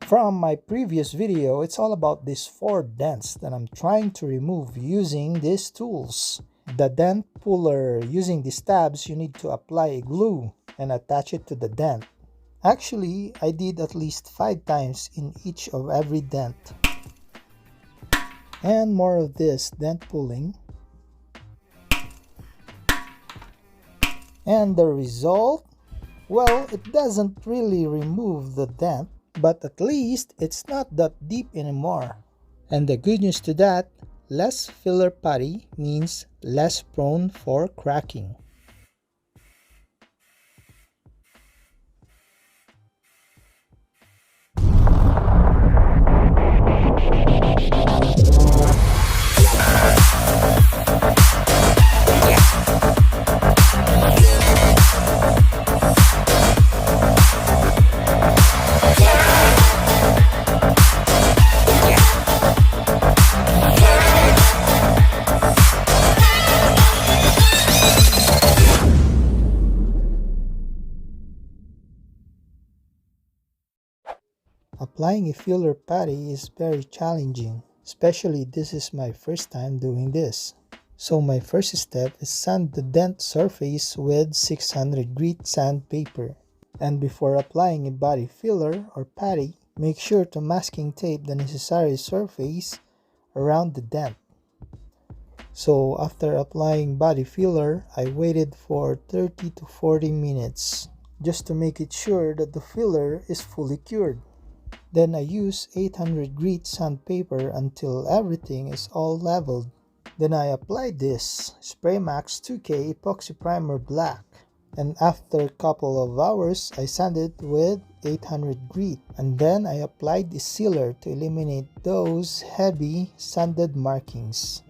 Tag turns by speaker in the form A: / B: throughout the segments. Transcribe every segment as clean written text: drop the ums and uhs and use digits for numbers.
A: From my previous video, it's all about these 4 dents that I'm trying to remove using these tools. The dent puller, using these tabs, you need to apply a glue and attach it to the dent. Actually, I did at least 5 times in each of every dent. And more of this dent pulling. And the result? Well, it doesn't really remove the dent, but at least it's not that deep anymore. And the good news to that, less filler putty means less prone for cracking. Applying a filler putty is very challenging, especially this is my first time doing this. So my first step is sand the dent surface with 600 grit sandpaper. And before applying a body filler or putty, make sure to masking tape the necessary surface around the dent. So after applying body filler, I waited for 30 to 40 minutes just to make it sure that the filler is fully cured. Then I use 800 grit sandpaper until everything is all leveled. Then I applied this SprayMax 2K epoxy primer black. And after a couple of hours, I sanded with 800 grit. And then I applied the sealer to eliminate those heavy sanded markings.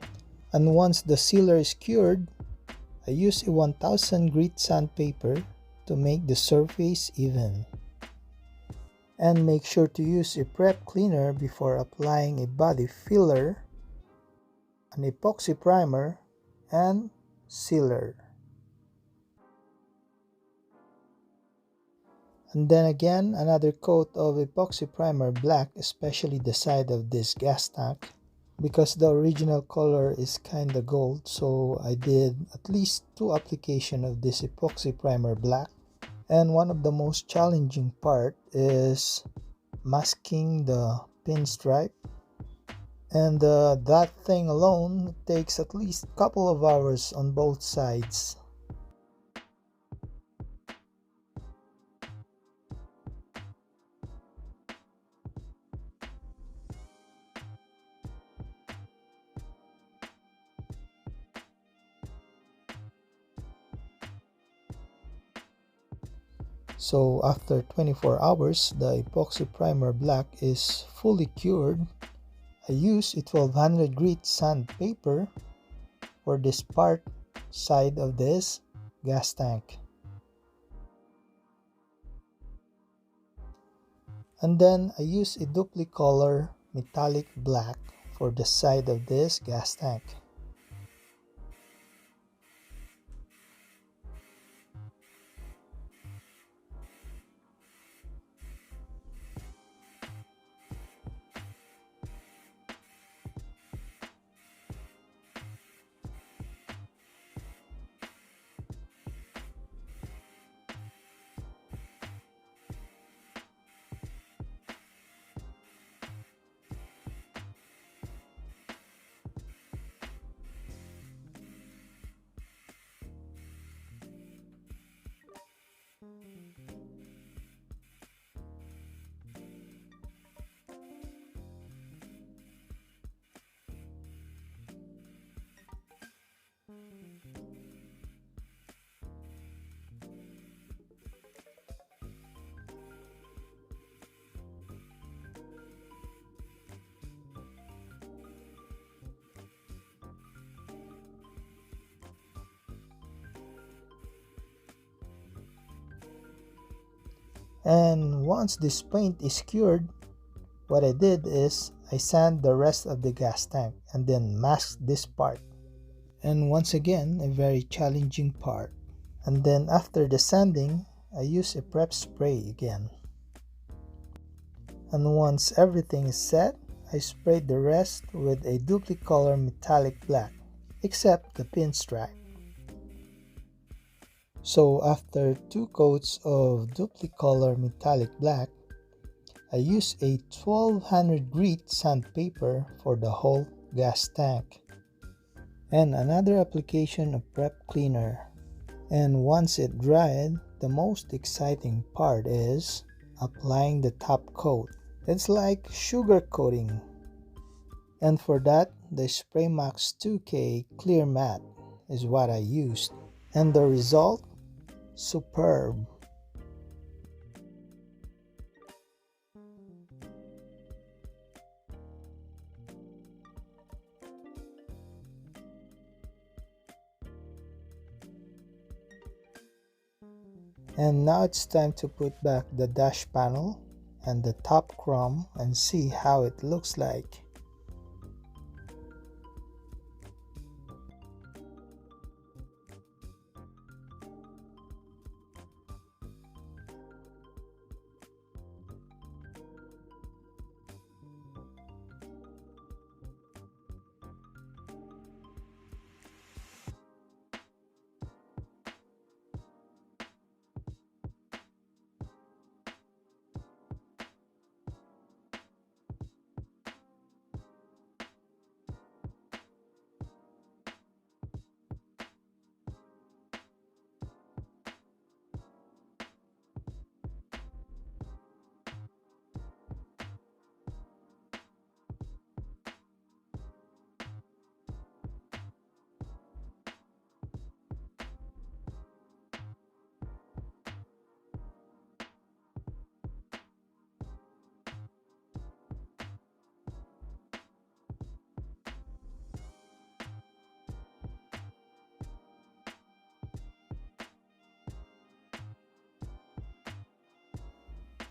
A: And once the sealer is cured, I use a 1000 grit sandpaper to make the surface even. And make sure to use a prep cleaner before applying a body filler, an epoxy primer, and sealer. And then again, another coat of epoxy primer black, especially the side of this gas tank, because the original color is kinda gold, so I did at least 2 applications of this epoxy primer black. And one of the most challenging part is masking the pinstripe. And that thing alone takes at least a couple of hours on both sides. So after 24 hours, the epoxy primer black is fully cured. I use a 1200 grit sandpaper for this part side of this gas tank. And then I use a Dupli color metallic black for the side of this gas tank. And once this paint is cured, what I did is I sand the rest of the gas tank and then mask this part. And once again, a very challenging part. And then after the sanding, I use a prep spray again. And once everything is set, I sprayed the rest with a Dupli color metallic black, except the pinstripe. So after 2 coats of Dupli color metallic black, I use a 1200 grit sandpaper for the whole gas tank, and another application of prep cleaner. And once it dried, the most exciting part is applying the top coat. It's like sugar coating. And for that, the SprayMax 2K Clear Matte is what I used. And the result? Superb. And now it's time to put back the dash panel and the top chrome and see how it looks like.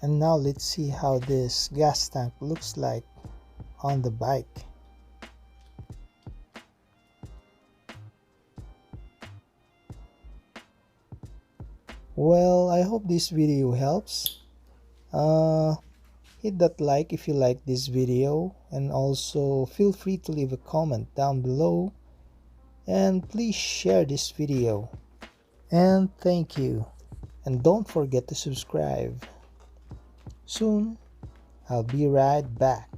A: And now let's see how this gas tank looks like on the bike. Well, I hope this video helps. Hit that like if you like this video, and also feel free to leave a comment down below, and please share this video. And thank you, and don't forget to subscribe. Soon I'll be right back.